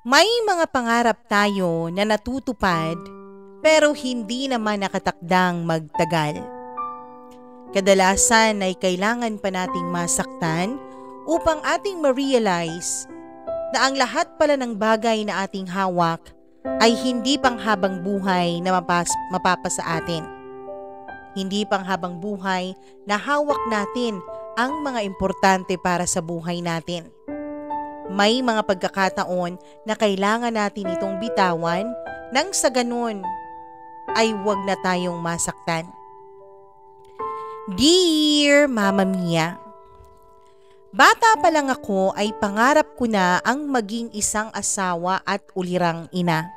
May mga pangarap tayo na natutupad pero hindi naman nakatakdang magtagal. Kadalasan ay kailangan pa nating masaktan upang ating ma-realize na ang lahat pala ng bagay na ating hawak ay hindi panghabang buhay na mapapasa atin. Hindi panghabang buhay na hawak natin ang mga importante para sa buhay natin. May mga pagkakataon na kailangan natin itong bitawan nang sa ganun ay huwag na tayong masaktan. Dear Mama Mia, bata pa lang ako ay pangarap ko na ang maging isang asawa at ulirang ina.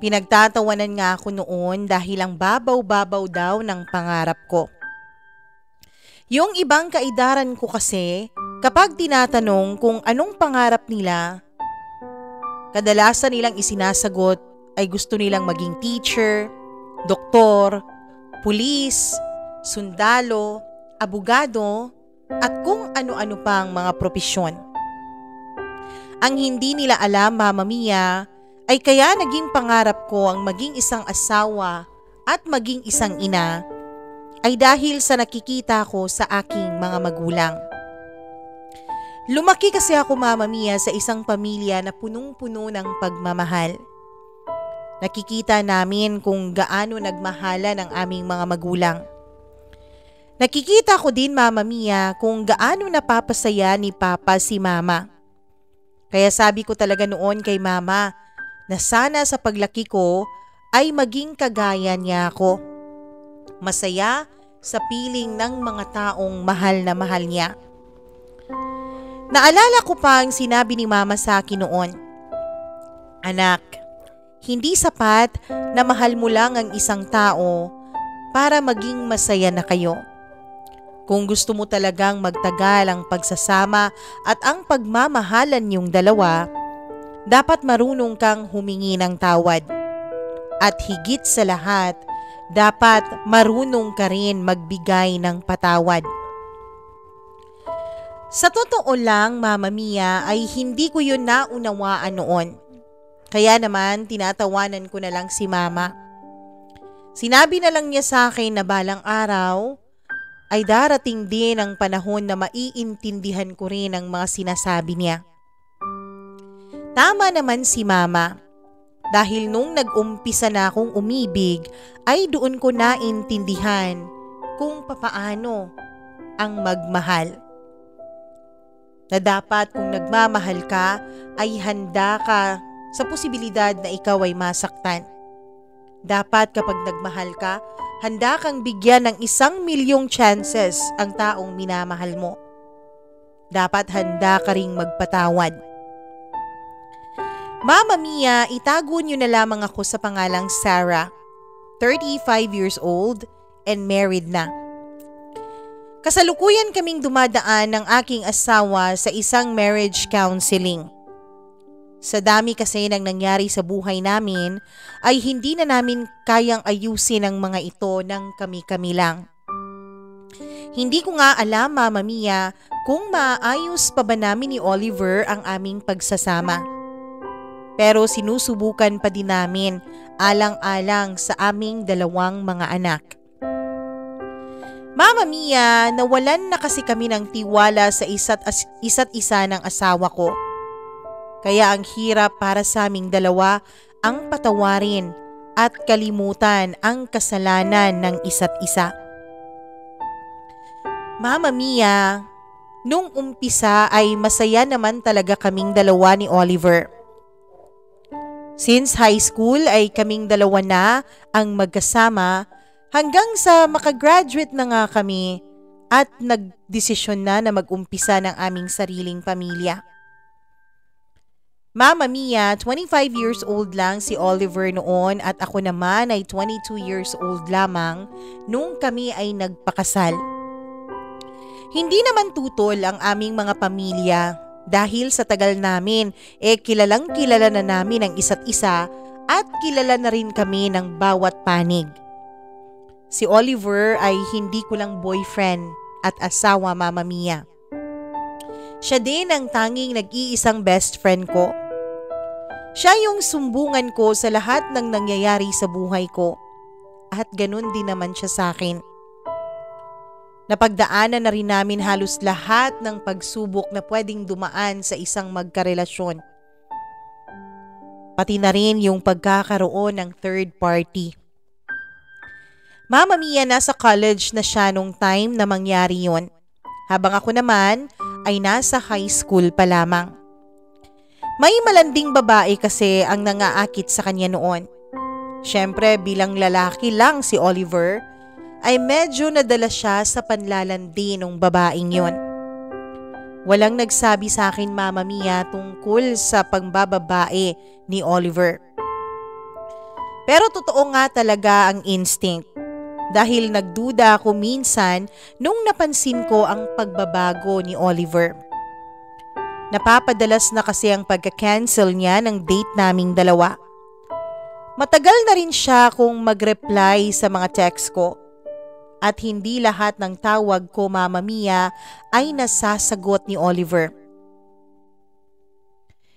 Pinagtatawanan nga ako noon dahil ang babaw-babaw daw ng pangarap ko. Yung ibang kaidaran ko kasi, kapag tinatanong kung anong pangarap nila, kadalasan nilang isinasagot ay gusto nilang maging teacher, doktor, pulis, sundalo, abogado, at kung ano-ano pang mga propesyon. Ang hindi nila alam, Mama Mia, ay kaya naging pangarap ko ang maging isang asawa at maging isang ina ay dahil sa nakikita ko sa aking mga magulang. Lumaki kasi ako, Mama Mia, sa isang pamilya na punong-puno ng pagmamahal. Nakikita namin kung gaano nagmahala ng aming mga magulang. Nakikita ko din, Mama Mia, kung gaano napapasaya ni Papa si Mama. Kaya sabi ko talaga noon kay Mama na sana sa paglaki ko ay maging kagaya niya ako. Masaya sa piling ng mga taong mahal na mahal niya. Naalala ko pa ang sinabi ni Mama sa akin noon. Anak, hindi sapat na mahal mo lang ang isang tao para maging masaya na kayo. Kung gusto mo talagang magtagal ang pagsasama at ang pagmamahalan niyong dalawa, dapat marunong kang humingi ng tawad. At higit sa lahat, dapat marunong ka rin magbigay ng patawad. Sa totoo lang, Mama Mia, ay hindi ko yun naunawaan noon. Kaya naman tinatawanan ko na lang si Mama. Sinabi na lang niya sa akin na balang araw ay darating din ang panahon na maiintindihan ko rin ang mga sinasabi niya. Tama naman si Mama. Dahil nung nag-umpisa na akong umibig ay doon ko naintindihan kung papaano ang magmahal. Na dapat kung nagmamahal ka ay handa ka sa posibilidad na ikaw ay masaktan. Dapat kapag nagmahal ka, handa kang bigyan ng 1,000,000 chances ang taong minamahal mo. Dapat handa ka ring magpatawad. Mama Mia, itago niyo na lamang ako sa pangalang Sarah, 35 years old and married na. Kasalukuyan kaming dumadaan ng aking asawa sa isang marriage counseling. Sa dami kasi ng nangyari sa buhay namin ay hindi na namin kayang ayusin ang mga ito ng kami-kami lang. Hindi ko nga alam, Mama Mia, kung maayos pa ba namin ni Oliver ang aming pagsasama. Pero sinusubukan pa din namin alang-alang sa aming dalawang mga anak. Mama Mia, nawalan na kasi kami ng tiwala sa isa't isa ng asawa ko. Kaya ang hirap para sa aming dalawa ang patawarin at kalimutan ang kasalanan ng isa't isa. Mama Mia, nung umpisa ay masaya naman talaga kaming dalawa ni Oliver. Since high school ay kaming dalawa na ang magkasama hanggang sa makagraduate na nga kami at nagdesisyon na mag-umpisa ng aming sariling pamilya. Mama Mia, 25 years old lang si Oliver noon at ako naman ay 22 years old lamang nung kami ay nagpakasal. Hindi naman tutol ang aming mga pamilya. Dahil sa tagal namin, kilalang kilala na namin ang isa't isa at kilala na rin kami ng bawat panig. Si Oliver ay hindi ko lang boyfriend at asawa, Mama Mia. Siya din ang tanging nag-iisang best friend ko. Siya yung sumbungan ko sa lahat ng nangyayari sa buhay ko. At ganun din naman siya sa akin. Napagdaanan na rin namin halos lahat ng pagsubok na pwedeng dumaan sa isang magkarelasyon. Pati na rin yung pagkakaroon ng third party. Mama Mia, nasa college na siya nung time na mangyari yun. Habang ako naman ay nasa high school pa lamang. May malanding babae kasi ang nangaakit sa kanya noon. Siyempre bilang lalaki lang si Oliver, ay medyo nadala siya sa panlalandi ng babaeng yon. Walang nagsabi sa akin, Mama Mia, tungkol sa pangbababae ni Oliver. Pero totoo nga talaga ang instinct. Dahil nagduda ako minsan nung napansin ko ang pagbabago ni Oliver. Napapadalas na kasi ang pagka-cancel niya ng date naming dalawa. Matagal na rin siya kung mag-reply sa mga text ko. At hindi lahat ng tawag ko, Mama Mia, ay nasasagot ni Oliver.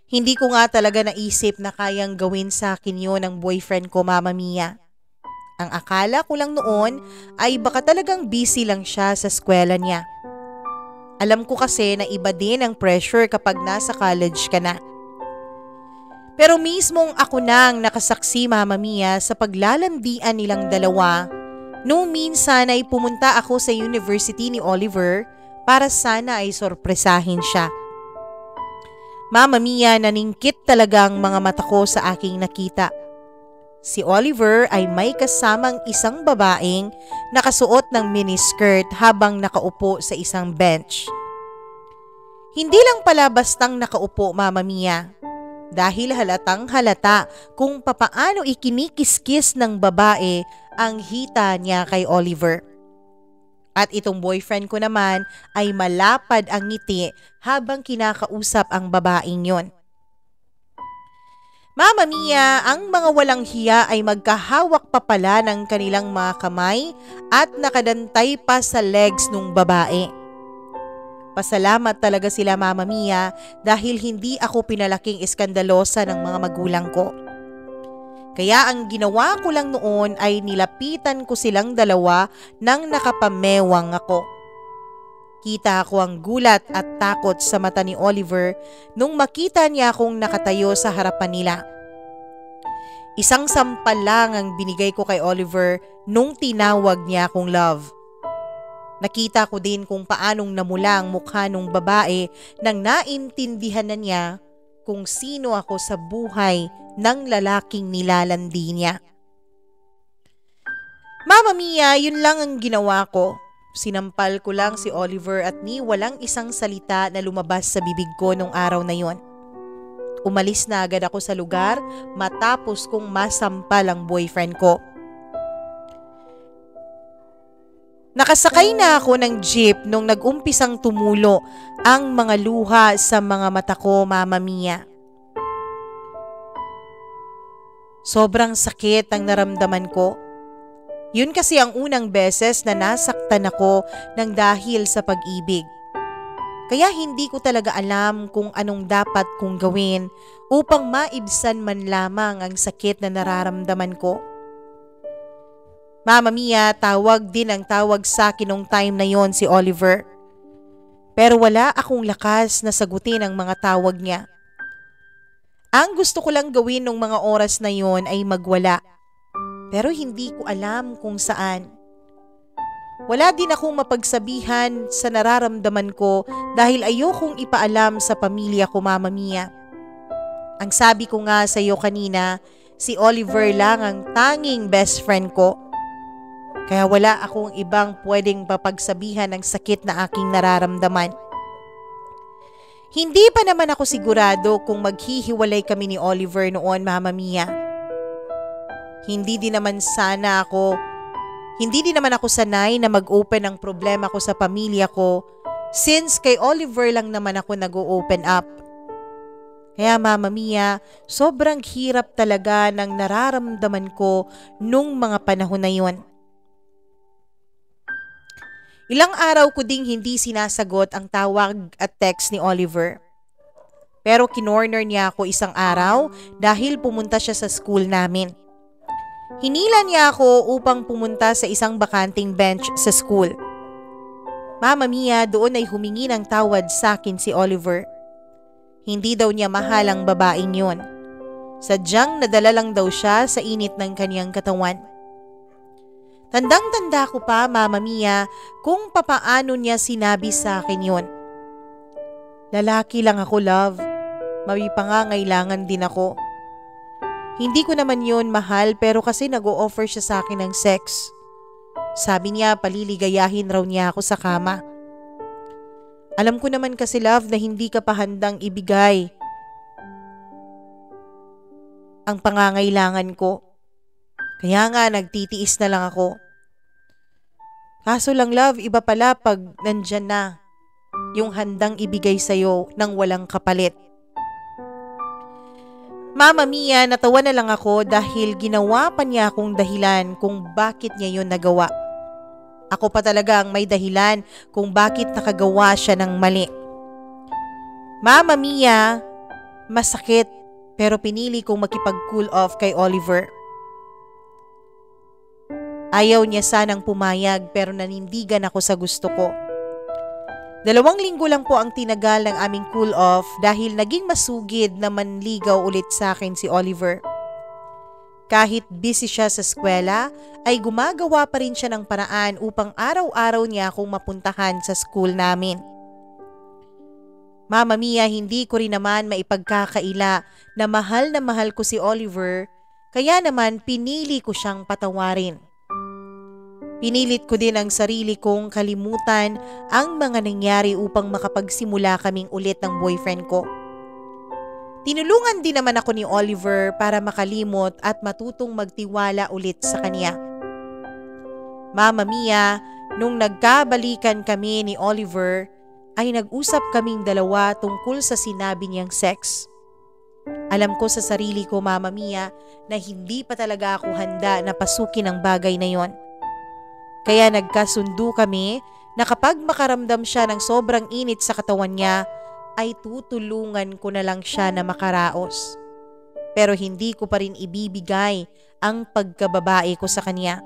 Hindi ko nga talaga naisip na kayang gawin sa akin yun ng boyfriend ko, Mama Mia. Ang akala ko lang noon ay baka talagang busy lang siya sa eskwela niya. Alam ko kasi na iba din ang pressure kapag nasa college ka na. Pero mismong ako nang nakasaksi, Mama Mia, sa paglalandian nilang dalawa. Noong minsan ay pumunta ako sa university ni Oliver para sana ay sorpresahin siya. Mama Mia, naningkit talaga ang mga mata ko sa aking nakita. Si Oliver ay may kasamang isang babaeng nakasuot ng miniskirt habang nakaupo sa isang bench. Hindi lang pala bastang nakaupo, Mama Mia, dahil halatang halata kung papaano ikinikiskis ng babae ang hita niya kay Oliver. At itong boyfriend ko naman ay malapad ang ngiti habang kinakausap ang babaeng yon. Mama Mia, ang mga walang hiya ay magkahawak pa pala ng kanilang mga kamay at nakadantay pa sa legs ng babae. Pasalamat talaga sila, Mama Mia, dahil hindi ako pinalaking iskandalosa ng mga magulang ko. Kaya ang ginawa ko lang noon ay nilapitan ko silang dalawa nang nakapamewang ako. Kita ko ang gulat at takot sa mata ni Oliver nung makita niya akong nakatayo sa harapan nila. Isang sampal lang ang binigay ko kay Oliver nung tinawag niya akong love. Nakita ko din kung paanong namula ang mukha ng babae nang naintindihan na niya kung sino ako sa buhay ng lalaking nilalandi niya. Mama Mia, yun lang ang ginawa ko. Sinampal ko lang si Oliver at ni walang isang salita na lumabas sa bibig ko nung araw na yon. Umalis na agad ako sa lugar matapos kong masampal ang boyfriend ko. Nakasakay na ako ng jeep nung nag-umpisang tumulo ang mga luha sa mga mata ko, Mama Mia. Sobrang sakit ang naramdaman ko. Yun kasi ang unang beses na nasaktan ako ng dahil sa pag-ibig. Kaya hindi ko talaga alam kung anong dapat kong gawin upang maibsan man lamang ang sakit na nararamdaman ko. Mama Mia, tawag din ang tawag sa akin nung time na yon si Oliver. Pero wala akong lakas na sagutin ang mga tawag niya. Ang gusto ko lang gawin nung mga oras na yon ay magwala. Pero hindi ko alam kung saan. Wala din akong mapagsabihan sa nararamdaman ko dahil ayokong ipaalam sa pamilya ko, Mama Mia. Ang sabi ko nga sa iyo kanina, si Oliver lang ang tanging best friend ko. Kaya wala akong ibang pwedeng papagsabihan ng sakit na aking nararamdaman. Hindi pa naman ako sigurado kung maghihiwalay kami ni Oliver noon, Mama Mia. Hindi din naman ako sanay na mag-open ng problema ko sa pamilya ko since kay Oliver lang naman ako nag-o-open up. Kaya Mama Mia, sobrang hirap talaga ng nararamdaman ko nung mga panahon na yun. Ilang araw ko ding hindi sinasagot ang tawag at text ni Oliver. Pero kinorner niya ako isang araw dahil pumunta siya sa school namin. Hinila niya ako upang pumunta sa isang bakanting bench sa school. Mama Mia, doon ay humingi ng tawad sa akin si Oliver. Hindi daw niya mahal ang babaeng yun. Sadyang nadala lang daw siya sa init ng kaniyang katawan. Tandang-tanda ko pa, Mama Mia, kung papaano niya sinabi sa akin yun. Lalaki lang ako, love. May pangangailangan din ako. Hindi ko naman yun mahal pero kasi nag-o-offer siya sa akin ng sex. Sabi niya paliligayahin raw niya ako sa kama. Alam ko naman kasi, love, na hindi ka pa handang ibigay ang pangangailangan ko. Kaya nga nagtitiis na lang ako. Kaso lang, love, iba pala pag nandyan na yung handang ibigay sa'yo ng walang kapalit. Mama Mia, natawa na lang ako dahil ginawa pa niya akong dahilan kung bakit niya yun nagawa. Ako pa talaga ang may dahilan kung bakit nakagawa siya ng mali. Mama Mia, masakit pero pinili kong makipag-cool off kay Oliver. Ayaw niya sanang pumayag pero nanindigan ako sa gusto ko. 2 linggo lang po ang tinagal ng aming cool off dahil naging masugid na manligaw ulit sa akin si Oliver. Kahit busy siya sa eskwela, ay gumagawa pa rin siya ng paraan upang araw-araw niya akong mapuntahan sa school namin. Mama Mia, hindi ko rin naman maipagkakaila na mahal ko si Oliver, kaya naman pinili ko siyang patawarin. Pinilit ko din ang sarili kong kalimutan ang mga nangyari upang makapagsimula kaming ulit ng boyfriend ko. Tinulungan din naman ako ni Oliver para makalimot at matutong magtiwala ulit sa kanya. Mama Mia, nung nagkabalikan kami ni Oliver, ay nag-usap kaming dalawa tungkol sa sinabi niyang sex. Alam ko sa sarili ko, Mama Mia, na hindi pa talaga ako handa na pasukin ang bagay na yon. Kaya nagkasundo kami na kapag makaramdam siya ng sobrang init sa katawan niya, ay tutulungan ko na lang siya na makaraos. Pero hindi ko pa rin ibibigay ang pagkababae ko sa kanya.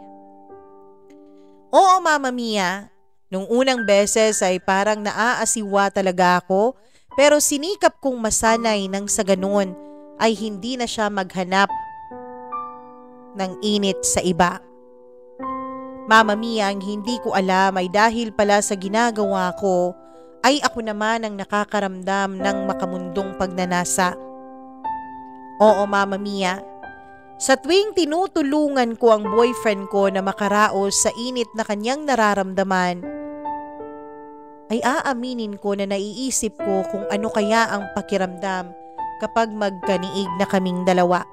Oo, Mama Mia, nung unang beses ay parang naaasiwa talaga ako, pero sinikap kong masanay nang sa ganun ay hindi na siya maghanap ng init sa iba. Mama Mia, ang hindi ko alam ay dahil pala sa ginagawa ko ay ako naman ang nakakaramdam ng makamundong pagnanasa. Oo, Mama Mia, sa tuwing tinutulungan ko ang boyfriend ko na makaraos sa init na kanyang nararamdaman, ay aaminin ko na naiisip ko kung ano kaya ang pakiramdam kapag magkaniig na kaming dalawa.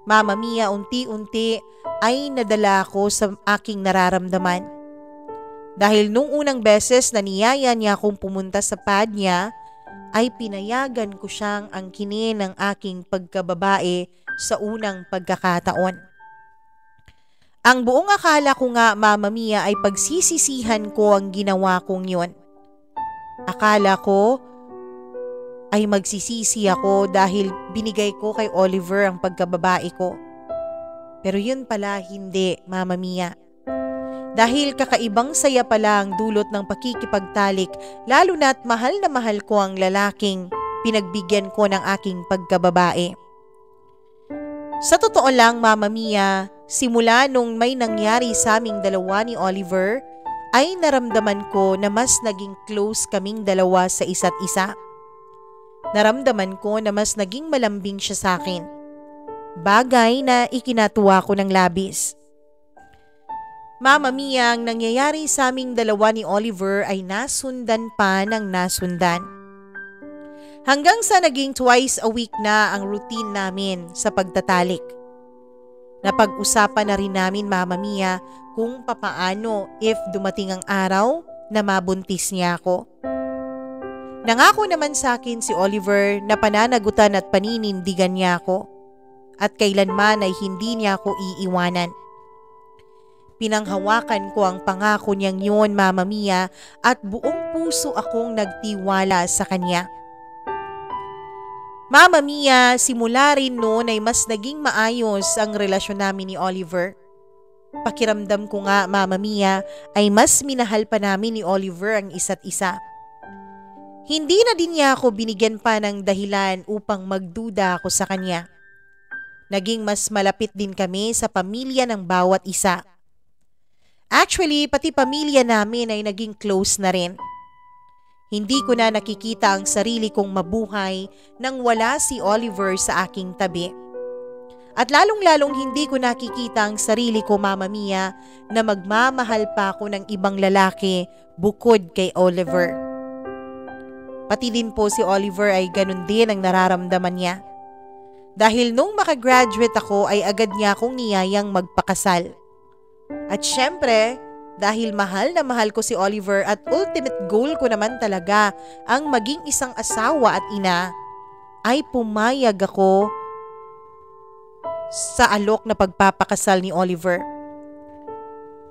Mama Mia, unti-unti ay nadala ko sa aking nararamdaman. Dahil nung unang beses na niyaya niya akong pumunta sa pad niya, ay pinayagan ko siyang angkinin ng aking pagkababae sa unang pagkakataon. Ang buong akala ko nga, Mama Mia, ay pagsisisihan ko ang ginawa kong yun. Akala ko ay magsisisi ako dahil binigay ko kay Oliver ang pagkababae ko. Pero yun pala hindi, Mama Mia. Dahil kakaibang saya pala ang dulot ng pakikipagtalik, lalo na't mahal na mahal ko ang lalaking pinagbigyan ko ng aking pagkababae. Sa totoo lang, Mama Mia, simula nung may nangyari sa aming dalawa ni Oliver, ay naramdaman ko na mas naging close kaming dalawa sa isa't isa. Naramdaman ko na mas naging malambing siya sa akin. Bagay na ikinatuwa ko ng labis. Mama Mia, ang nangyayari sa aming dalawa ni Oliver ay nasundan pa ng nasundan. Hanggang sa naging twice a week na ang routine namin sa pagtatalik. Napag-usapan na rin namin, Mama Mia, kung papaano if dumating ang araw na mabuntis niya ako. Nangako naman sa akin si Oliver na pananagutan at paninindigan niya ako at kailanman ay hindi niya ako iiwanan. Pinanghawakan ko ang pangako niyang yun, Mama Mia, at buong puso akong nagtiwala sa kanya. Mama Mia, simula rin noon ay mas naging maayos ang relasyon namin ni Oliver. Pakiramdam ko nga, Mama Mia, ay mas minahal pa namin ni Oliver ang isa't isa. Hindi na din niya ako binigyan pa ng dahilan upang magduda ako sa kanya. Naging mas malapit din kami sa pamilya ng bawat isa. Actually, pati pamilya namin ay naging close na rin. Hindi ko na nakikita ang sarili kong mabuhay nang wala si Oliver sa aking tabi. At lalong-lalong hindi ko nakikita ang sarili ko, Mama Mia, na magmamahal pa ako ng ibang lalaki bukod kay Oliver. Pati din po si Oliver ay ganun din ang nararamdaman niya. Dahil nung makagraduate ako ay agad niya akong niyayang magpakasal. At syempre, dahil mahal na mahal ko si Oliver at ultimate goal ko naman talaga ang maging isang asawa at ina, ay pumayag ako sa alok na pagpapakasal ni Oliver.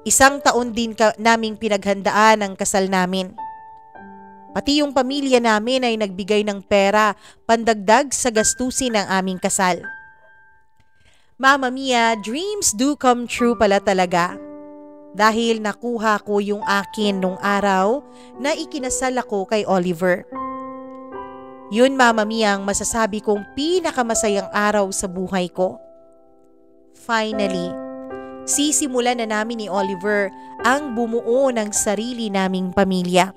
Isang taon din naming pinaghandaan ang kasal namin. Pati yung pamilya namin ay nagbigay ng pera pandagdag sa gastusin ng aming kasal. Mama Mia, dreams do come true pala talaga. Dahil nakuha ko yung akin nung araw na ikinasal ako kay Oliver. Yun, Mama Mia, ang masasabi kong pinakamasayang araw sa buhay ko. Finally, sisimulan na namin ni Oliver ang bumuo ng sarili naming pamilya.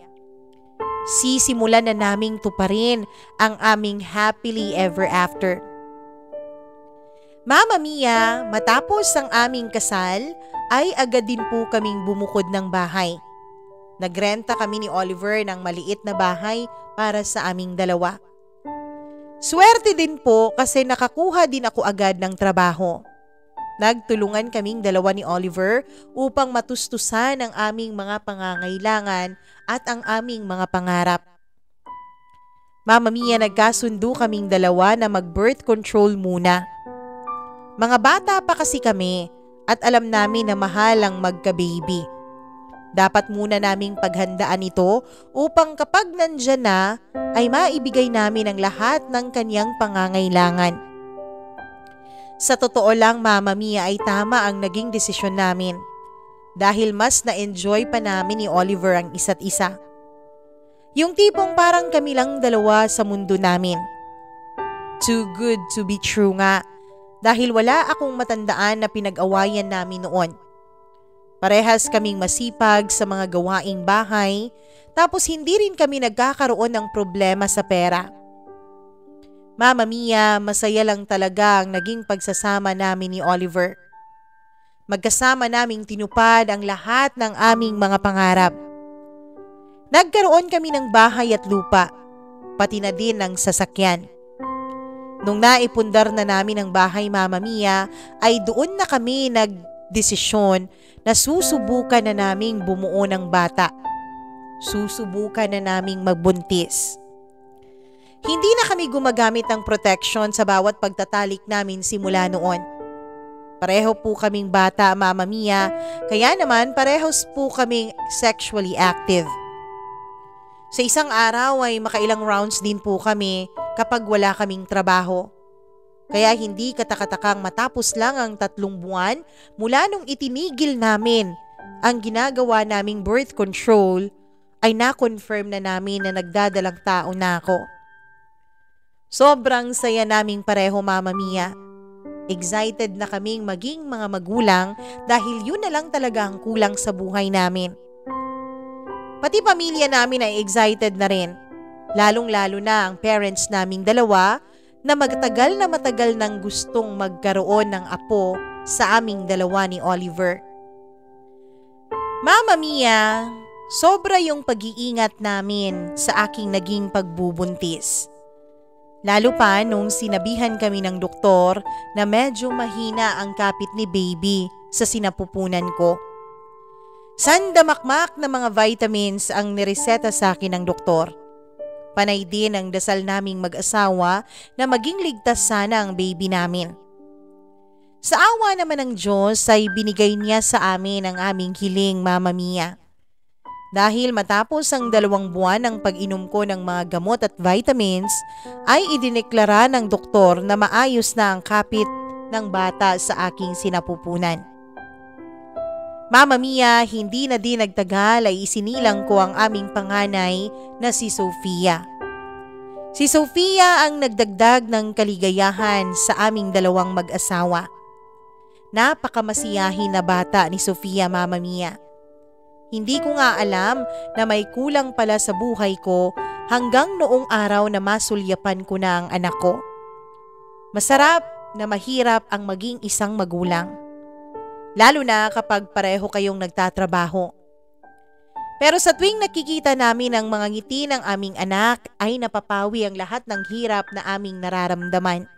Sisimulan na naming tuparin ang aming happily ever after. Mama Mia, matapos ang aming kasal, ay agad din po kaming bumukod ng bahay. Nagrenta kami ni Oliver ng maliit na bahay para sa aming dalawa. Swerte din po kasi nakakuha din ako agad ng trabaho. Nagtulungan kaming dalawa ni Oliver upang matustusan ang aming mga pangangailangan at ang aming mga pangarap. Mama Mia, nagkasundo kaming dalawa na mag-birth control muna. Mga bata pa kasi kami at alam namin na mahal ang magka-baby. Dapat muna naming paghandaan ito upang kapag nandyan na ay maibigay namin ang lahat ng kanyang pangangailangan. Sa totoo lang, Mama Mia, ay tama ang naging desisyon namin dahil mas na-enjoy pa namin ni Oliver ang isa't isa. Yung tipong parang kami lang dalawa sa mundo namin. Too good to be true nga. Dahil wala akong matandaan na pinag-awayan namin noon. Parehas kaming masipag sa mga gawaing bahay, tapos hindi rin kami nagkakaroon ng problema sa pera. Mama Mia, masaya lang talaga ang naging pagsasama namin ni Oliver. Magkasama naming tinupad ang lahat ng aming mga pangarap. Nagkaroon kami ng bahay at lupa, pati na din ng sasakyan. Nung naipundar na namin ang bahay, Mama Mia, ay doon na kami nagdesisyon na susubukan na naming bumuo ng bata. Susubukan na naming magbuntis. Hindi na kami gumagamit ng protection sa bawat pagtatalik namin simula noon. Pareho po kaming bata, Mama Mia, kaya naman parehos po kaming sexually active. Sa isang araw ay makailang rounds din po kami kapag wala kaming trabaho. Kaya hindi katakatakang matapos lang ang 3 buwan mula nung itinigil namin ang ginagawa naming birth control ay na-confirm na namin na nagdadalang tao na ako. Sobrang saya naming pareho, Mama Mia. Excited na kaming maging mga magulang dahil yun na lang talaga ang kulang sa buhay namin. Pati pamilya namin ay excited na rin. Lalong-lalo na ang parents naming dalawa na matagal nang gustong magkaroon ng apo sa aming dalawa ni Oliver. Mama Mia, sobra yung pag-iingat namin sa aking naging pagbubuntis. Lalo pa nung sinabihan kami ng doktor na medyo mahina ang kapit ni baby sa sinapupunan ko. Sandamakmak na mga vitamins ang nireseta sa akin ng doktor. Panay din ang dasal naming mag-asawa na maging ligtas sana ang baby namin. Sa awa naman ng Diyos ay binigay niya sa amin ang aming hiling, Mama Mia. Dahil matapos ang 2 buwan ng pag-inom ko ng mga gamot at vitamins, ay idineklara ng doktor na maayos na ang kapit ng bata sa aking sinapupunan. Mama Mia, hindi na din nagtagal ay isinilang ko ang aming panganay na si Sofia. Si Sofia ang nagdagdag ng kaligayahan sa aming 2 mag-asawa. Napakamasiyahin na bata ni Sofia, Mama Mia. Hindi ko nga alam na may kulang pala sa buhay ko hanggang noong araw na masulyapan ko na ang anak ko. Masarap na mahirap ang maging isang magulang. Lalo na kapag pareho kayong nagtatrabaho. Pero sa tuwing nakikita namin ang mga ngiti ng aming anak ay napapawi ang lahat ng hirap na aming nararamdaman.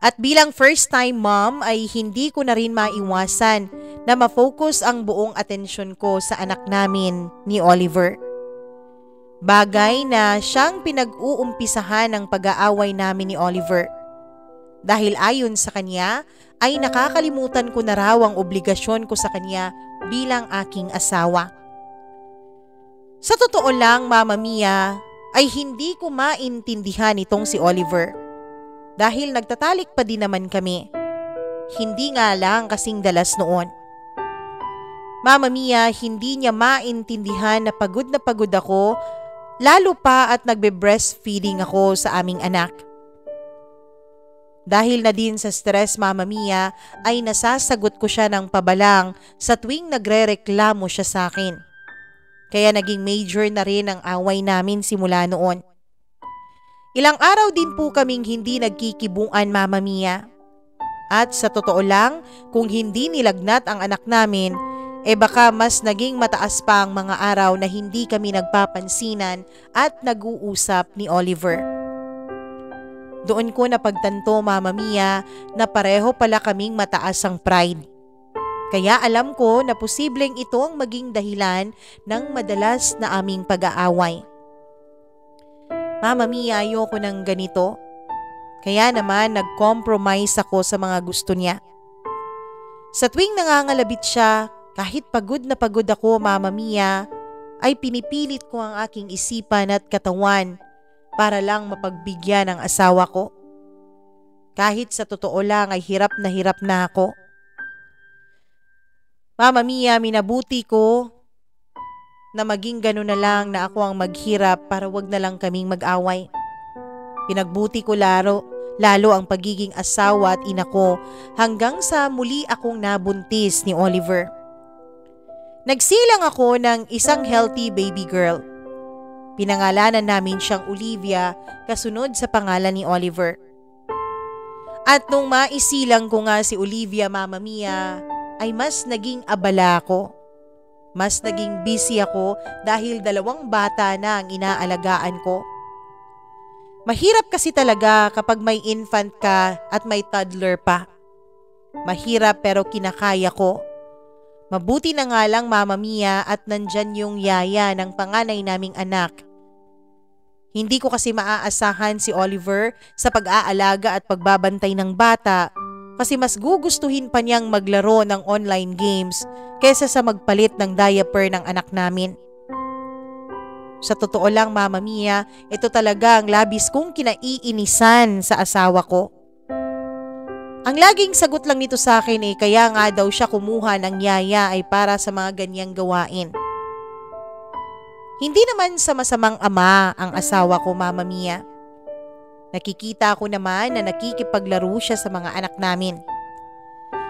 At bilang first-time mom ay hindi ko na rin maiwasan na ma-focus ang buong atensyon ko sa anak namin ni Oliver. Bagay na siyang pinag-uumpisahan ng pag-aaway namin ni Oliver. Dahil ayon sa kanya ay nakakalimutan ko na raw ang obligasyon ko sa kanya bilang aking asawa. Sa totoo lang, Mama Mia, ay hindi ko maintindihan itong si Oliver. Dahil nagtatalik pa din naman kami. Hindi nga lang kasing dalas noon. Mama Mia, hindi niya maintindihan na pagod ako, lalo pa at nagbe-breastfeeding ako sa aming anak. Dahil na din sa stress, Mama Mia, ay nasasagot ko siya ng pabalang sa tuwing nagrereklamo siya sa akin. Kaya naging major na rin ang away namin simula noon. Ilang araw din po kaming hindi nagkikibuan, Mama Mia. At sa totoo lang, kung hindi nilagnat ang anak namin, baka mas naging mataas pa ang mga araw na hindi kami nagpapansinan at nag-uusap ni Oliver. Doon ko napagtanto, Mama Mia, na pareho pala kaming mataas ang pride. Kaya alam ko na posibleng ito ang maging dahilan ng madalas na aming pag-aaway. Mama Mia, ayoko ng ganito. Kaya naman nag-compromise ako sa mga gusto niya. Sa tuwing nangangalabit siya, kahit pagod na pagod ako, Mama Mia, ay pinipilit ko ang aking isipan at katawan para lang mapagbigyan ang asawa ko. Kahit sa totoo lang ay hirap na ako. Mama Mia, minabuti ko na maging gano'n na lang na ako ang maghirap para wag na lang kaming mag-away. Pinagbuti ko lalo ang pagiging asawa at ina ko hanggang sa muli akong nabuntis ni Oliver. Nagsilang ako ng isang healthy baby girl. Pinangalanan namin siyang Olivia kasunod sa pangalan ni Oliver. At nung maisilang ko nga si Olivia, Mama Mia, ay mas naging abala ako. Mas naging busy ako dahil 2 bata na ang inaalagaan ko. Mahirap kasi talaga kapag may infant ka at may toddler pa. Mahirap pero kinakaya ko. Mabuti na nga lang, Mama Mia, at nandyan yung yaya ng panganay naming anak. Hindi ko kasi maaasahan si Oliver sa pag-aalaga at pagbabantay ng bata kasi mas gugustuhin pa niyang maglaro ng online games kaysa sa magpalit ng diaper ng anak namin. Sa totoo lang, Mama Mia, ito talaga ang labis kong kinaiinisan sa asawa ko. Ang laging sagot lang nito sa akin kaya nga daw siya kumuha ng yaya ay para sa mga ganyang gawain. Hindi naman sa masamang ama ang asawa ko, Mama Mia. Nakikita ko naman na nakikipaglaro siya sa mga anak namin.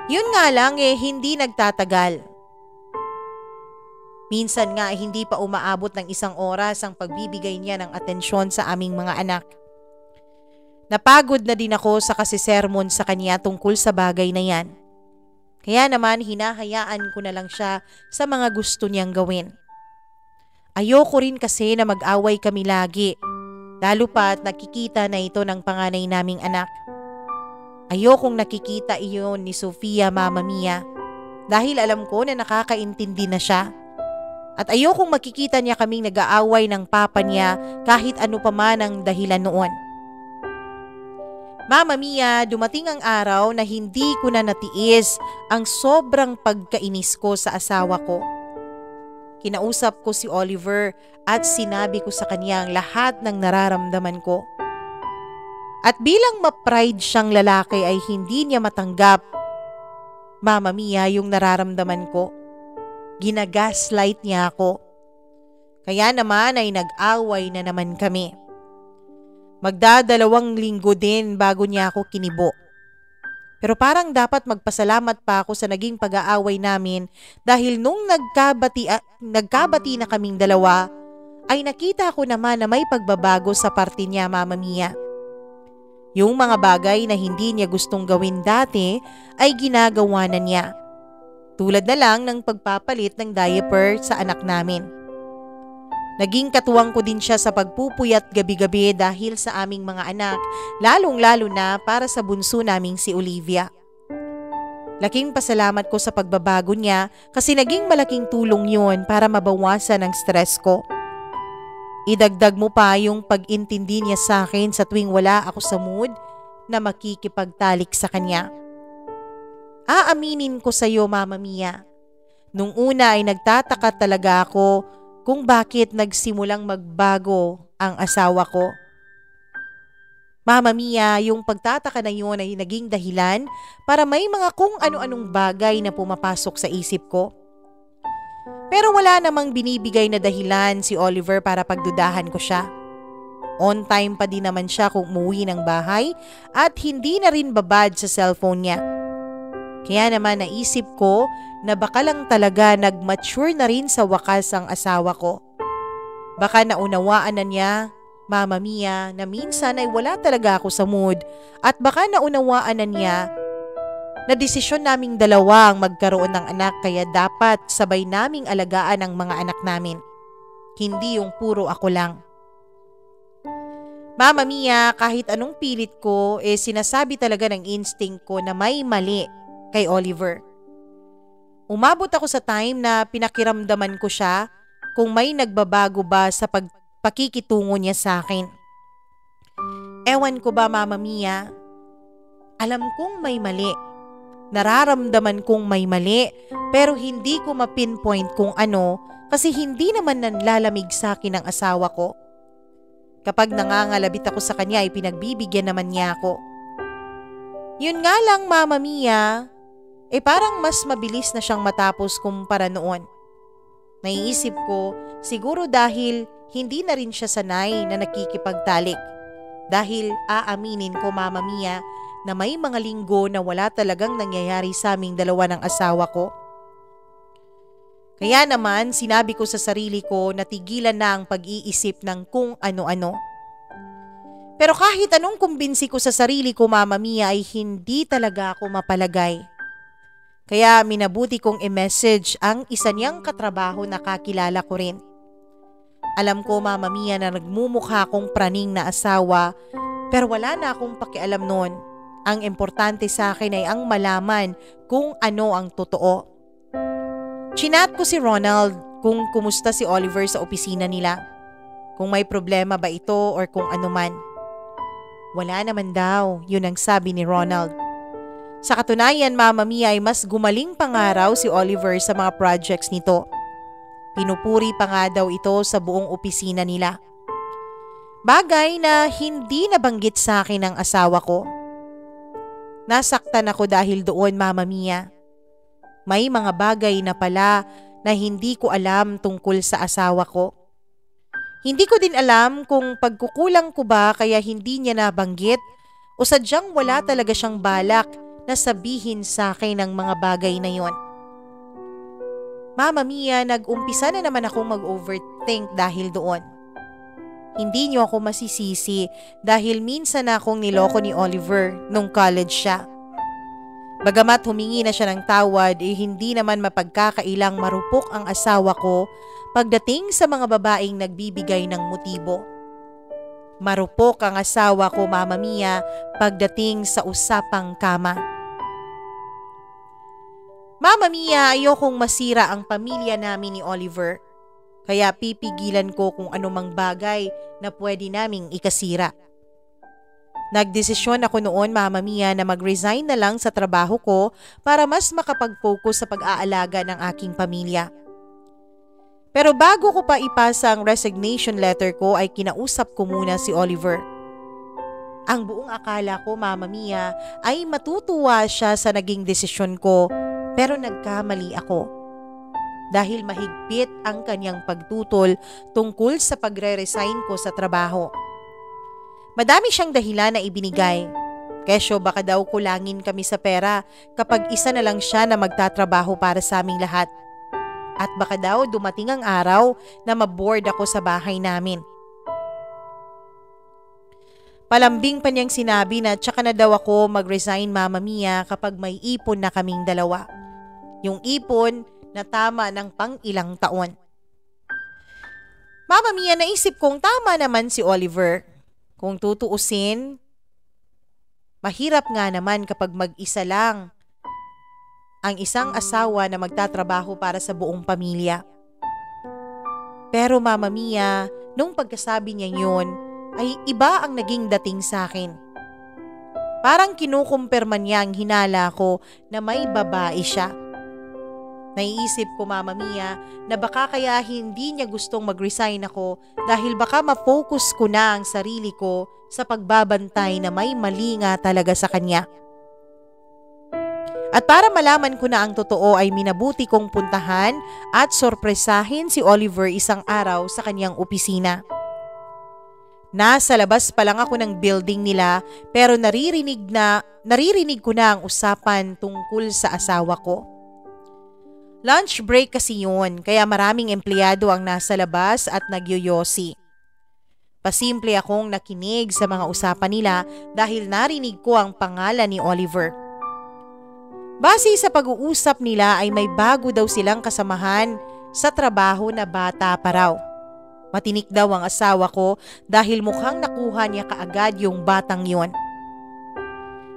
Yun nga lang hindi nagtatagal. Minsan nga hindi pa umaabot ng 1 oras ang pagbibigay niya ng atensyon sa aming mga anak. Napagod na din ako sa kasisermon sa kanya tungkol sa bagay na yan. Kaya naman hinahayaan ko na lang siya sa mga gusto niyang gawin. Ayoko rin kasi na mag-away kami lagi, lalo pa at nakikita na ito ng panganay naming anak. Ayokong nakikita iyon ni Sofia, Mama Mia, dahil alam ko na nakakaintindi na siya. At ayokong makikita niya kaming nag-aaway ng papa niya kahit ano pa man ang dahilan noon. Mama Mia, dumating ang araw na hindi ko na natiis ang sobrang pagkainis ko sa asawa ko. Kinausap ko si Oliver at sinabi ko sa kanya ang lahat ng nararamdaman ko. At bilang ma-pride siyang lalaki ay hindi niya matanggap, Mama Mia, yung nararamdaman ko. Ginagaslight niya ako. Kaya naman ay nag-away na naman kami. Magdadalawang linggo din bago niya ako kinibo. Pero parang dapat magpasalamat pa ako sa naging pag-aaway namin dahil nung nagkabati na kaming dalawa, ay nakita ko naman na may pagbabago sa parte niya, Mama Mia. Yung mga bagay na hindi niya gustong gawin dati ay ginagawa na niya. Tulad na lang ng pagpapalit ng diaper sa anak namin. Naging katuwang ko din siya sa pagpupuyat gabi-gabi dahil sa aming mga anak, lalong-lalo na para sa bunso naming si Olivia. Laking pasalamat ko sa pagbabago niya kasi naging malaking tulong yun para mabawasan ang stress ko. Idagdag mo pa yung pag-intindi niya sa akin sa tuwing wala ako sa mood na makikipagtalik sa kanya. Aaminin ko sa iyo, Mama Mia. Nung una ay nagtataka talaga ako kung bakit nagsimulang magbago ang asawa ko. Mama Mia, yung pagtataka na yun ay naging dahilan para may mga kung ano-anong bagay na pumapasok sa isip ko. Pero wala namang binibigay na dahilan si Oliver para pagdudahan ko siya. On time pa din naman siya kung umuwi ng bahay at hindi na rin babad sa cellphone niya. Kaya naman naisip ko na baka lang talaga nag-mature na rin sa wakas ang asawa ko. Baka naunawaan na niya, Mama Mia, na minsan ay wala talaga ako sa mood at baka naunawaan na niya na desisyon naming dalawa ang magkaroon ng anak kaya dapat sabay naming alagaan ang mga anak namin. Hindi yung puro ako lang. Mama Mia, kahit anong pilit ko, sinasabi talaga ng instinct ko na may mali kay Oliver. Umabot ako sa time na pinakiramdaman ko siya kung may nagbabago ba sa pakikitungo niya sa akin. Ewan ko ba, Mama Mia, alam kong may mali. Nararamdaman kong may mali pero hindi ko ma-pinpoint kung ano kasi hindi naman nanlalamig sa akin ang asawa ko. Kapag nangangalabit ako sa kanya ay pinagbibigyan naman niya ako. Yun nga lang, Mama Mia, parang mas mabilis na siyang matapos kumpara noon. Naiisip ko, siguro dahil hindi na rin siya sanay na nakikipagtalik. Dahil aaminin ko, Mama Mia, na may mga linggo na wala talagang nangyayari sa aming dalawa ng asawa ko. Kaya naman sinabi ko sa sarili ko na tigilan na ang pag-iisip ng kung ano-ano. Pero kahit anong kumbinsi ko sa sarili ko, Mama Mia, ay hindi talaga ako mapalagay. Kaya minabuti kong i-message ang isa niyang katrabaho na kakilala ko rin. Alam ko, Mama Mia, na nagmumukha akong praning na asawa pero wala na akong pakialam noon. Ang importante sa akin ay ang malaman kung ano ang totoo. Chinat ko si Ronald kung kumusta si Oliver sa opisina nila. Kung may problema ba ito or kung ano man. Wala naman daw, yun ang sabi ni Ronald. Sa katunayan, Mama Mia, ay mas gumaling pa nga raw si Oliver sa mga projects nito. Pinupuri pa nga daw ito sa buong opisina nila. Bagay na hindi nabanggit sa akin ng asawa ko. Nasaktan ako dahil doon, Mama Mia. May mga bagay na pala na hindi ko alam tungkol sa asawa ko. Hindi ko din alam kung pagkukulang ko ba kaya hindi niya nabanggit o sadyang wala talaga siyang balak na sabihin sa akin ang mga bagay na yon. Mama Mia, nag-umpisa na naman akong mag-overthink dahil doon. Hindi niyo ako masisisi dahil minsan na akong niloko ni Oliver nung college siya. Bagamat humingi na siya ng tawad, hindi naman mapagkakailang marupok ang asawa ko pagdating sa mga babaeng nagbibigay ng motibo. Marupok ang asawa ko, Mama Mia, pagdating sa usapang kama. Mama Mia, ayokong masira ang pamilya namin ni Oliver. Kaya pipigilan ko kung anumang bagay na pwede naming ikasira. Nagdesisyon ako noon, Mama Mia, na mag-resign na lang sa trabaho ko para mas makapag-focus sa pag-aalaga ng aking pamilya. Pero bago ko pa ipasa ang resignation letter ko ay kinausap ko muna si Oliver. Ang buong akala ko, Mama Mia, ay matutuwa siya sa naging desisyon ko, pero nagkamali ako. Dahil mahigpit ang kanyang pagtutol tungkol sa pagre-resign ko sa trabaho. Madami siyang dahilan na ibinigay. Kesyo baka daw kulangin kami sa pera kapag isa na lang siya na magtatrabaho para sa aming lahat. At baka daw dumating ang araw na maboard ako sa bahay namin. Palambing pa niyang sinabi na tsaka na daw ako mag-resign, Mama Mia, kapag may ipon na kaming dalawa. Yung ipon na tama ng pang-ilang taon. Mama Mia, naisip kong tama naman si Oliver. Kung tutuusin, mahirap nga naman kapag mag-isa lang ang isang asawa na magtatrabaho para sa buong pamilya. Pero Mama Mia, nung pagkasabi niya yun, ay iba ang naging dating sa akin. Parang kinukumpirma niya ang hinala ko na may babae siya. Naiisip ko, Mama Mia, na baka kaya hindi niya gustong mag-resign ako dahil baka ma-focus ko na ang sarili ko sa pagbabantay na may mali nga talaga sa kanya. At para malaman ko na ang totoo ay minabuti kong puntahan at sorpresahin si Oliver isang araw sa kanyang opisina. Nasa labas pa lang ako ng building nila pero naririnig ko na ang usapan tungkol sa asawa ko. Lunch break kasi yun, kaya maraming empleyado ang nasa labas at nagyoyosi. Pasimple akong nakinig sa mga usapan nila dahil narinig ko ang pangalan ni Oliver. Base sa pag-uusap nila ay may bago daw silang kasamahan sa trabaho na bata pa raw. Matinik daw ang asawa ko dahil mukhang nakuha niya kaagad yung batang yon.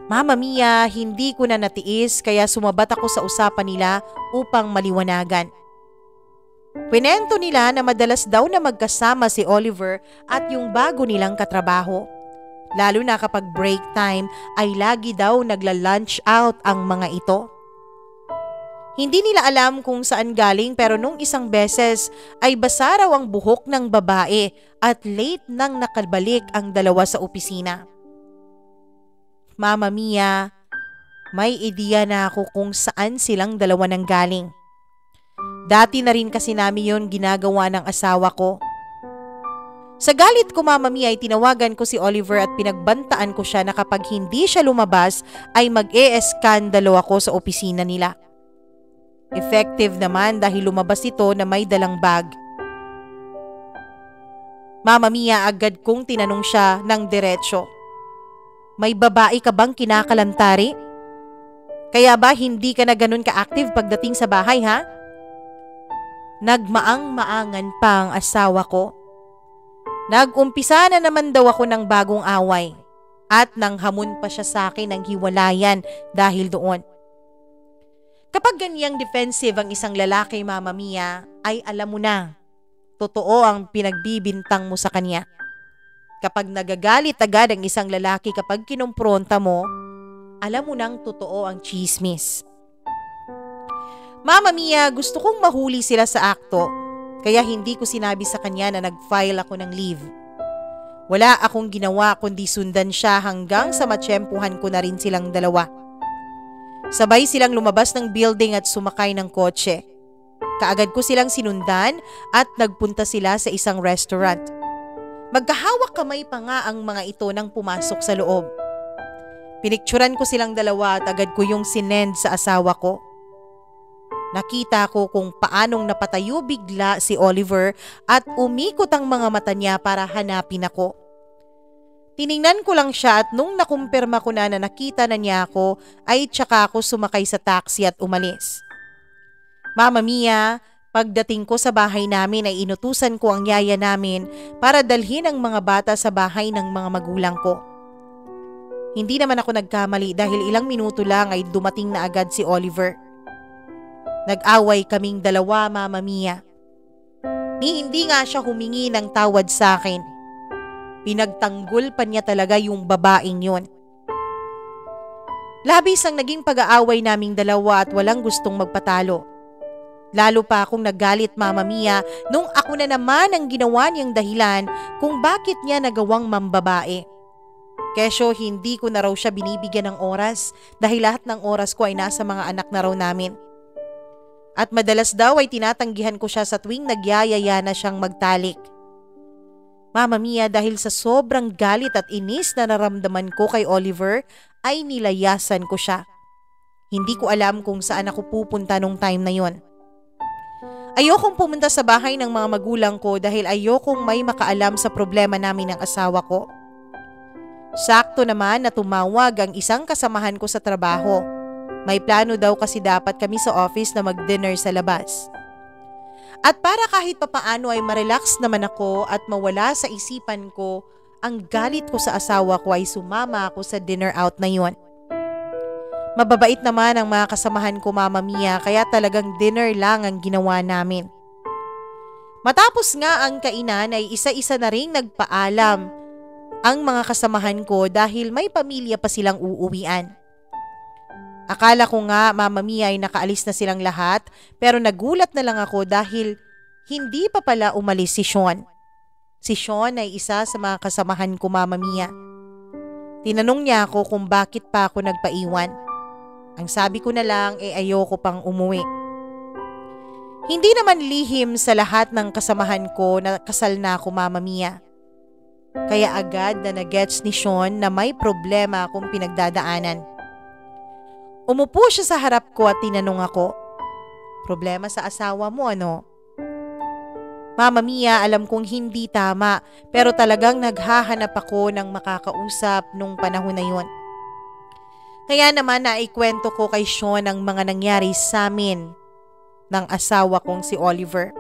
Mama Mia, hindi ko na natiis kaya sumabat ako sa usapan nila upang maliwanagan. Kwento nila na madalas daw na magkasama si Oliver at yung bago nilang katrabaho. Lalo na kapag break time ay lagi daw nagla-lunch out ang mga ito. Hindi nila alam kung saan galing pero nung isang beses ay basa raw ang buhok ng babae at late nang nakabalik ang dalawa sa opisina. Mama Mia, may ideya na ako kung saan silang dalawa nang galing. Dati na rin kasi namin yun ginagawa ng asawa ko. Sa galit ko, Mama Mia, ay tinawagan ko si Oliver at pinagbantaan ko siya na kapag hindi siya lumabas ay mag-e-eskandalo ako sa opisina nila. Effective naman dahil lumabas ito na may dalang bag. Mama Mia, agad kong tinanong siya ng diretsyo. May babae ka bang kinakalantari? Kaya ba hindi ka na ganun ka-active pagdating sa bahay, ha? Nagmaang-maangan pa ang asawa ko. Nag-umpisa na naman daw ako ng bagong away at nang hamon pa siya sa akin ng hiwalayan dahil doon. Kapag ganyang defensive ang isang lalaki, Mama Mia, ay alam mo na, totoo ang pinagbibintang mo sa kanya. Kapag nagagalit agad ang isang lalaki kapag kinumpronta mo, alam mo nang totoo ang chismis. Mama Mia, gusto kong mahuli sila sa akto. Kaya hindi ko sinabi sa kanya na nag-file ako ng leave. Wala akong ginawa kundi sundan siya hanggang sa matsyempuhan ko na rin silang dalawa. Sabay silang lumabas ng building at sumakay ng kotse. Kaagad ko silang sinundan at nagpunta sila sa isang restaurant. Magkahawak kamay pa nga ang mga ito nang pumasok sa loob. Pinikturan ko silang dalawa at agad ko yung sinend sa asawa ko. Nakita ko kung paanong napatayo bigla si Oliver at umikot ang mga mata niya para hanapin ako. Tiningnan ko lang siya at nung nakumpirma ko na nakita na niya ako ay tsaka ako sumakay sa taxi at umalis. Mama Mia, pagdating ko sa bahay namin ay inutusan ko ang yaya namin para dalhin ang mga bata sa bahay ng mga magulang ko. Hindi naman ako nagkamali dahil ilang minuto lang ay dumating na agad si Oliver. Nag-away kaming dalawa, Mama Mia. Hindi nga siya humingi ng tawad sa akin. Pinagtanggol pa niya talaga yung babaeng yun. Labis ang naging pag-aaway naming dalawa at walang gustong magpatalo. Lalo pa akong nagalit, Mama Mia, nung ako na naman ang ginawa niyang dahilan kung bakit niya nagawang mambabae. Kesyo hindi ko na raw siya binibigyan ng oras dahil lahat ng oras ko ay nasa mga anak na raw namin. At madalas daw ay tinatanggihan ko siya sa tuwing nagyayaya na siyang magtalik. Mama Mia, dahil sa sobrang galit at inis na naramdaman ko kay Oliver ay nilayasan ko siya. Hindi ko alam kung saan ako pupunta nung time na yon. Ayokong pumunta sa bahay ng mga magulang ko dahil ayokong may makaalam sa problema namin ng asawa ko. Sakto naman na tumawag ang isang kasamahan ko sa trabaho. May plano daw kasi dapat kami sa office na mag-dinner sa labas. At para kahit papaano ay marelax naman ako at mawala sa isipan ko ang galit ko sa asawa ko, ay sumama ako sa dinner out na yon. Mababait naman ang mga kasamahan ko, Mama Mia, kaya talagang dinner lang ang ginawa namin. Matapos nga ang kainan ay isa-isa na ring nagpaalam ang mga kasamahan ko dahil may pamilya pa silang uuwian. Akala ko nga, Mama Mia, ay nakaalis na silang lahat, pero nagulat na lang ako dahil hindi pa pala umalis si Sean. Si Sean ay isa sa mga kasamahan ko, Mama Mia. Tinanong niya ako kung bakit pa ako nagpaiwan. Ang sabi ko na lang ayoko pang umuwi. Hindi naman lihim sa lahat ng kasamahan ko na kasal na ako, Mama Mia. Kaya agad na nagets ni Sean na may problema akong pinagdadaanan. Umupo siya sa harap ko at tinanong ako, "Problema sa asawa mo, ano?" Mama Mia, alam kong hindi tama, pero talagang naghahanap ako ng makakausap nung panahon na yun. Kaya naman naikwento ko kay Sean ang mga nangyari sa amin ng asawa kong si Oliver.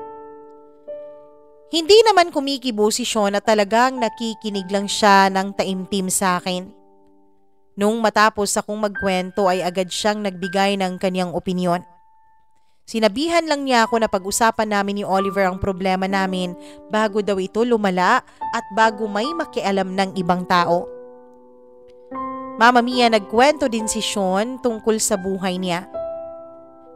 Hindi naman kumikibo si Sean at talagang nakikinig lang siya ng taimtim sa akin. Nung matapos akong magkwento ay agad siyang nagbigay ng kanyang opinyon. Sinabihan lang niya ako na pag-usapan namin ni Oliver ang problema namin bago daw ito lumala at bago may makialam ng ibang tao. Mama Mia, nagkwento din si Sean tungkol sa buhay niya.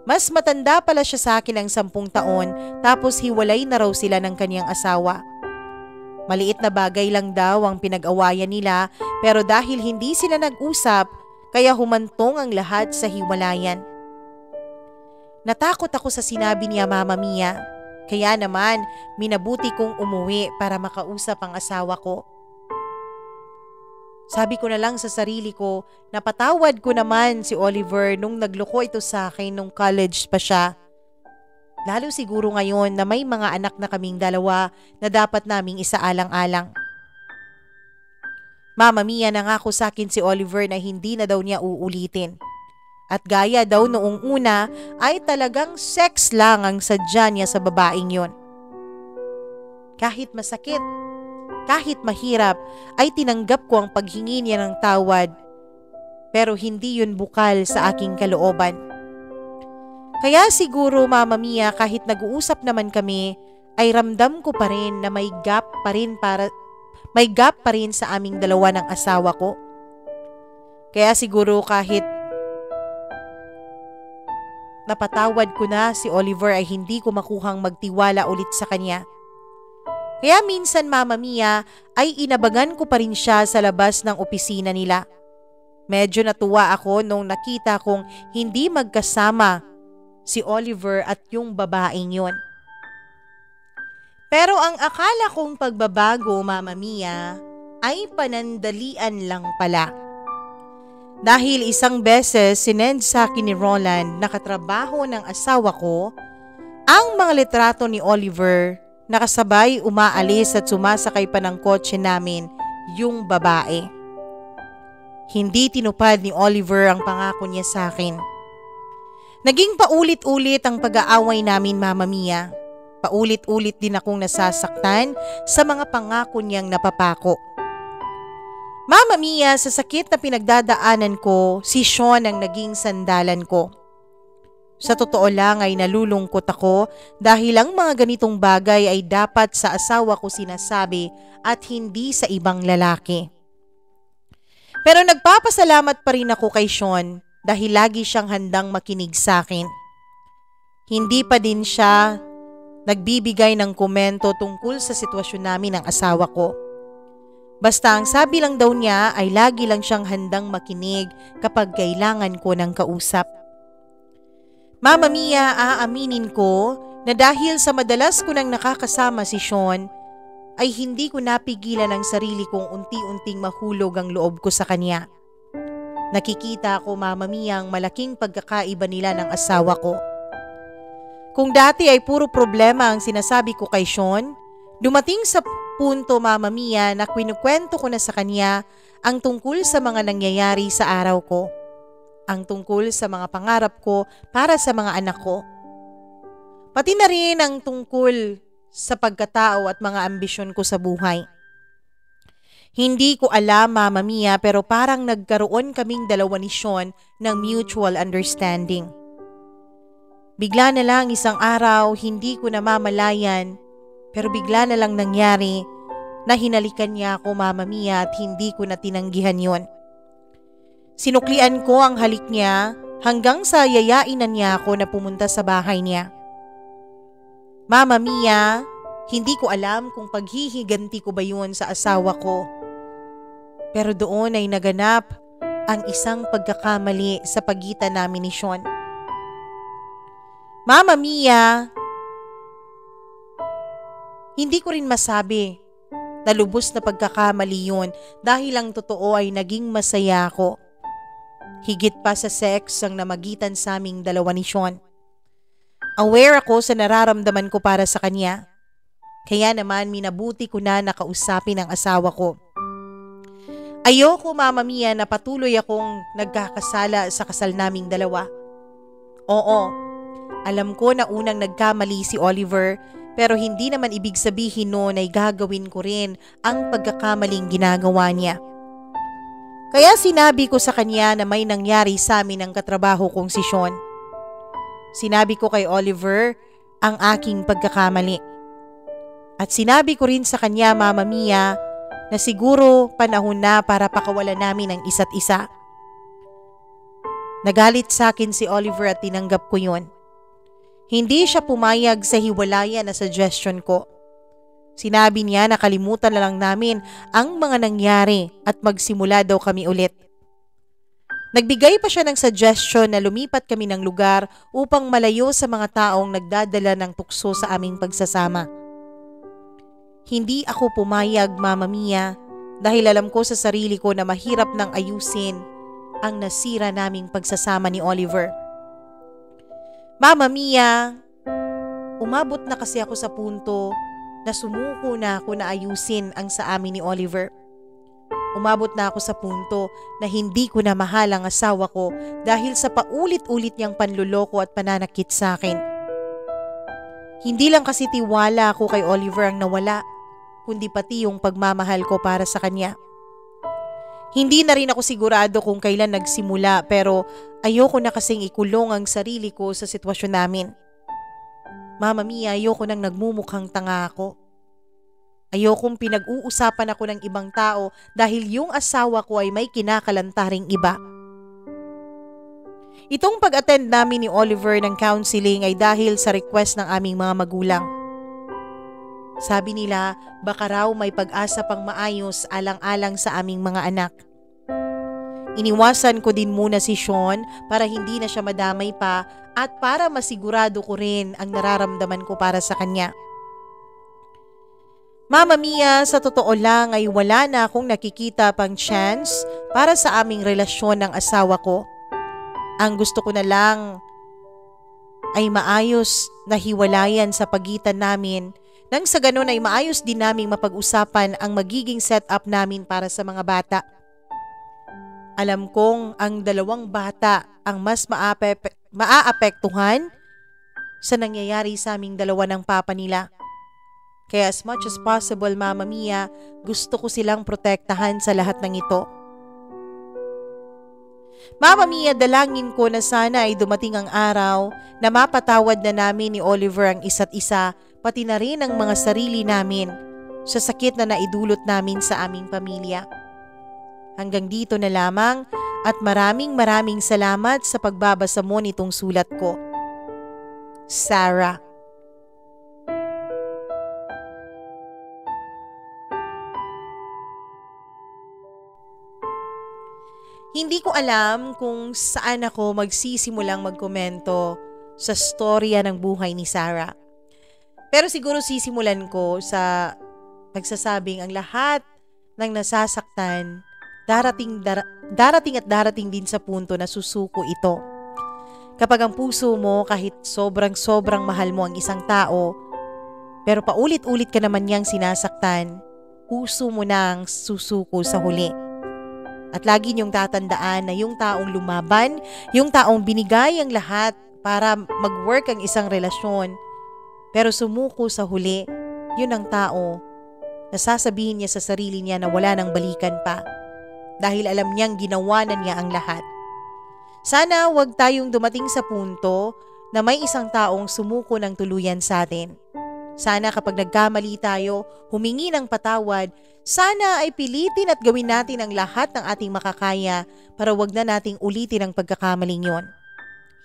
Mas matanda pala siya sa akin ng 10 taon tapos hiwalay na raw sila ng kanyang asawa. Maliit na bagay lang daw ang pinag-awayan nila pero dahil hindi sila nag-usap kaya humantong ang lahat sa hiwalayan. Natakot ako sa sinabi niya, Mama Mia. Kaya naman minabuti kong umuwi para makausap ang asawa ko. Sabi ko na lang sa sarili ko, napatawad ko naman si Oliver nung nagloko ito sa akin nung college pa siya. Lalo siguro ngayon na may mga anak na kaming dalawa na dapat naming isaalang-alang. Mama Mia, nangako sa akin si Oliver na hindi na daw niya uulitin. At gaya daw noong una ay talagang sex lang ang sadya niya sa babaeng yon. Kahit masakit, kahit mahirap, ay tinanggap ko ang paghingi niya ng tawad, pero hindi yun bukal sa aking kalooban. Kaya siguro, Mama Mia, kahit nag-uusap naman kami, ay ramdam ko pa rin na may gap pa rin sa aming dalawa ng asawa ko. Kaya siguro kahit napatawad ko na si Oliver ay hindi ko makuhang magtiwala ulit sa kanya. Kaya minsan, Mama Mia, ay inabangan ko pa rin siya sa labas ng opisina nila. Medyo natuwa ako nung nakita kong hindi magkasama si Oliver at yung babaeng yon. Pero ang akala kong pagbabago, Mama Mia, ay panandalian lang pala. Dahil isang beses sinend sa akin ni Roland na katrabaho ng asawa ko ang mga litrato ni Oliver. Nakasabay umaalis at sumasakay pa ng kotse namin yung babae. Hindi tinupad ni Oliver ang pangako niya sa akin. Naging paulit-ulit ang pag-aaway namin, Mama Mia. Paulit-ulit din akong nasasaktan sa mga pangako niyang napapako. Mama Mia, sa sakit na pinagdadaanan ko, si Sean ang naging sandalan ko. Sa totoo lang ay nalulungkot ako dahil ang mga ganitong bagay ay dapat sa asawa ko sinasabi at hindi sa ibang lalaki. Pero nagpapasalamat pa rin ako kay Sean dahil lagi siyang handang makinig sa akin. Hindi pa din siya nagbibigay ng komento tungkol sa sitwasyon namin ng asawa ko. Basta ang sabi lang daw niya ay lagi lang siyang handang makinig kapag kailangan ko ng kausap. Mama Mia, aaminin ko na dahil sa madalas ko nang nakakasama si Sean, ay hindi ko napigilan ang sarili kong unti-unting mahulog ang loob ko sa kanya. Nakikita ko, Mama Mia, ang malaking pagkakaiba nila ng asawa ko. Kung dati ay puro problema ang sinasabi ko kay Sean, dumating sa punto, Mama Mia, na kinukwento ko na sa kanya ang tungkol sa mga nangyayari sa araw ko. Ang tungkol sa mga pangarap ko para sa mga anak ko. Pati na rin ang tungkol sa pagkatao at mga ambisyon ko sa buhay. Hindi ko alam, Mama Mia, pero parang nagkaroon kaming dalawa ni Sean ng mutual understanding. Bigla na lang isang araw, hindi ko namamalayan, pero bigla na lang nangyari na hinalikan niya ako, Mama Mia, at hindi ko na tinanggihan yon. Sinuklian ko ang halik niya hanggang sa yayainan niya ako na pumunta sa bahay niya. Mama Mia, hindi ko alam kung paghihiganti ko ba yun sa asawa ko. Pero doon ay naganap ang isang pagkakamali sa pagitan namin ni Sean. Mama Mia, hindi ko rin masabi na lubos na pagkakamali yun dahil ang totoo ay naging masaya ako. Higit pa sa sex ang namagitan sa aming dalawa ni Sean. Aware ako sa nararamdaman ko para sa kanya. Kaya naman minabuti ko na nakausapin ang asawa ko. Ayoko, Mama Mia, na patuloy akong nagkakasala sa kasal naming dalawa. Oo, alam ko na unang nagkamali si Oliver, pero hindi naman ibig sabihin noon ay gagawin ko rin ang pagkakamaling ginagawa niya. Kaya sinabi ko sa kanya na may nangyari sa amin ang katrabaho kong si Sean. Sinabi ko kay Oliver ang aking pagkakamali. At sinabi ko rin sa kanya, Mama Mia, na siguro panahon na para pakawalan namin ang isa't isa. Nagalit sa akin si Oliver at tinanggap ko yun. Hindi siya pumayag sa hiwalayan na suggestion ko. Sinabi niya na kalimutan na lang namin ang mga nangyari at magsimula daw kami ulit. Nagbigay pa siya ng suggestion na lumipat kami ng lugar upang malayo sa mga taong nagdadala ng tukso sa aming pagsasama. Hindi ako pumayag, Mama Mia, dahil alam ko sa sarili ko na mahirap nang ayusin ang nasira naming pagsasama ni Oliver. Mama Mia, umabot na kasi ako sa punto na sumuko na ako na ayusin ang sa amin ni Oliver. Umabot na ako sa punto na hindi ko na mahal ang asawa ko dahil sa paulit-ulit niyang panluloko at pananakit sa akin. Hindi lang kasi tiwala ako kay Oliver ang nawala, kundi pati yung pagmamahal ko para sa kanya. Hindi na rin ako sigurado kung kailan nagsimula, pero ayoko na kasing ikulong ang sarili ko sa sitwasyon namin. Mama Mia, ayoko nang nagmumukhang tanga ako. Ayokong pinag-uusapan ako ng ibang tao dahil yung asawa ko ay may kinakalantaring iba. Itong pag-attend namin ni Oliver ng counseling ay dahil sa request ng aming mga magulang. Sabi nila, baka raw may pag-asa pang maayos alang-alang sa aming mga anak. Iniwasan ko din muna si Sean para hindi na siya madamay pa at para masigurado ko rin ang nararamdaman ko para sa kanya. Mama Mia, sa totoo lang ay wala na akong nakikita pang chance para sa aming relasyon ng asawa ko. Ang gusto ko na lang ay maayos na hiwalayan sa pagitan namin nang sa ganun ay maayos din naming mapag-usapan ang magiging setup namin para sa mga bata. Alam kong ang dalawang bata ang mas maaapektuhan sa nangyayari sa aming dalawa ng papa nila. Kaya as much as possible, Mama Mia, gusto ko silang protektahan sa lahat ng ito. Mama Mia, dalangin ko na sana ay dumating ang araw na mapatawad na namin ni Oliver ang isa't isa, pati na rin ang mga sarili namin sa sakit na naidulot namin sa aming pamilya. Hanggang dito na lamang at maraming salamat sa pagbabasa mo nitong sulat ko. Sarah. Hindi ko alam kung saan ako magsisimulang magkomento sa storya ng buhay ni Sarah. Pero siguro sisimulan ko sa pagsasabing ang lahat ng nasasaktan, darating din sa punto na susuko ito. Kapag ang puso mo kahit sobrang mahal mo ang isang tao, pero paulit-ulit ka naman niyang sinasaktan, puso mo nang susuko sa huli. At lagi niyong tatandaan na yung taong lumaban, yung taong binigay ang lahat para mag-work ang isang relasyon, pero sumuko sa huli, yun ang tao na sasabihin niya sa sarili niya na wala nang balikan pa dahil alam niyang ginawa na niya ang lahat. Sana wag tayong dumating sa punto na may isang taong sumuko ng tuluyan sa atin. Sana kapag nagkamali tayo, humingi ng patawad, sana ay pilitin at gawin natin ang lahat ng ating makakaya para wag na nating ulitin ang pagkakamaling yon.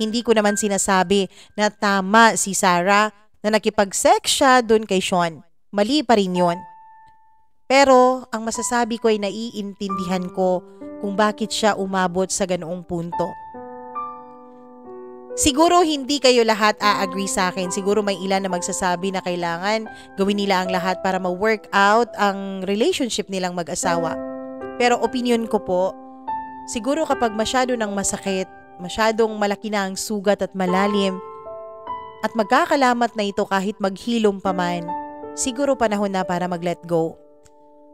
Hindi ko naman sinasabi na tama si Sarah na nakipag-sex siya dun kay Sean. Mali pa rin yon. Pero ang masasabi ko ay naiintindihan ko kung bakit siya umabot sa ganoong punto. Siguro hindi kayo lahat a-agree sa akin. Siguro may ilan na magsasabi na kailangan gawin nila ang lahat para ma-work out ang relationship nilang mag-asawa. Pero opinion ko po, siguro kapag masyado nang masakit, masyadong malaki na ang sugat at malalim, at magkakalamat na ito kahit maghilom pa man, siguro panahon na para mag-let go.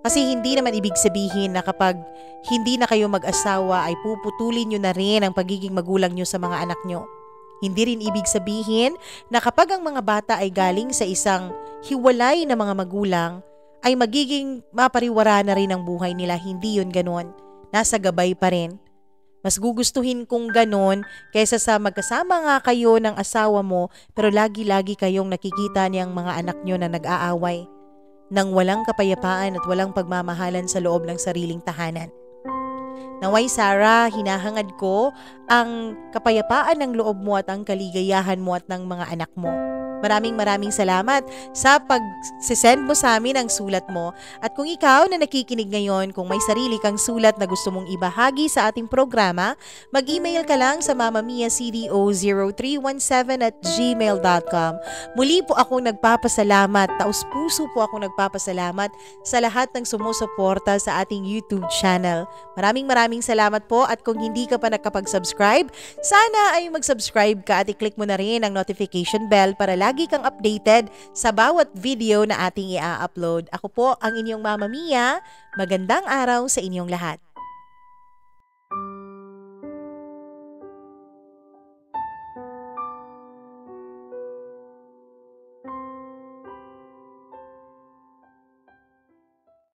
Kasi hindi naman ibig sabihin na kapag hindi na kayo mag-asawa ay puputulin nyo na rin ang pagiging magulang nyo sa mga anak nyo. Hindi rin ibig sabihin na kapag ang mga bata ay galing sa isang hiwalay na mga magulang, ay magiging mapariwara na rin ang buhay nila. Hindi yun ganon. Nasa gabay pa rin. Mas gugustuhin kong ganon kaysa sa magkasama nga kayo ng asawa mo pero lagi-lagi kayong nakikita niyang mga anak nyo na nag-aaway nang walang kapayapaan at walang pagmamahalan sa loob ng sariling tahanan. Naway Sarah, hinahangad ko ang kapayapaan ng loob mo at ang kaligayahan mo at ng mga anak mo. Maraming salamat sa pag-send mo sa amin ang sulat mo. At kung ikaw na nakikinig ngayon, kung may sarili kang sulat na gusto mong ibahagi sa ating programa, mag-email ka lang sa mamamiacdo0317@gmail.com. Muli po akong nagpapasalamat, taus-puso po akong nagpapasalamat sa lahat ng sumusuporta sa ating YouTube channel. Maraming salamat po at kung hindi ka pa nakapag-subscribe, sana ay mag-subscribe ka at i-click mo na rin ang notification bell para lagi kang updated sa bawat video na ating i-upload. Ako po ang inyong Mama Mia. Magandang araw sa inyong lahat.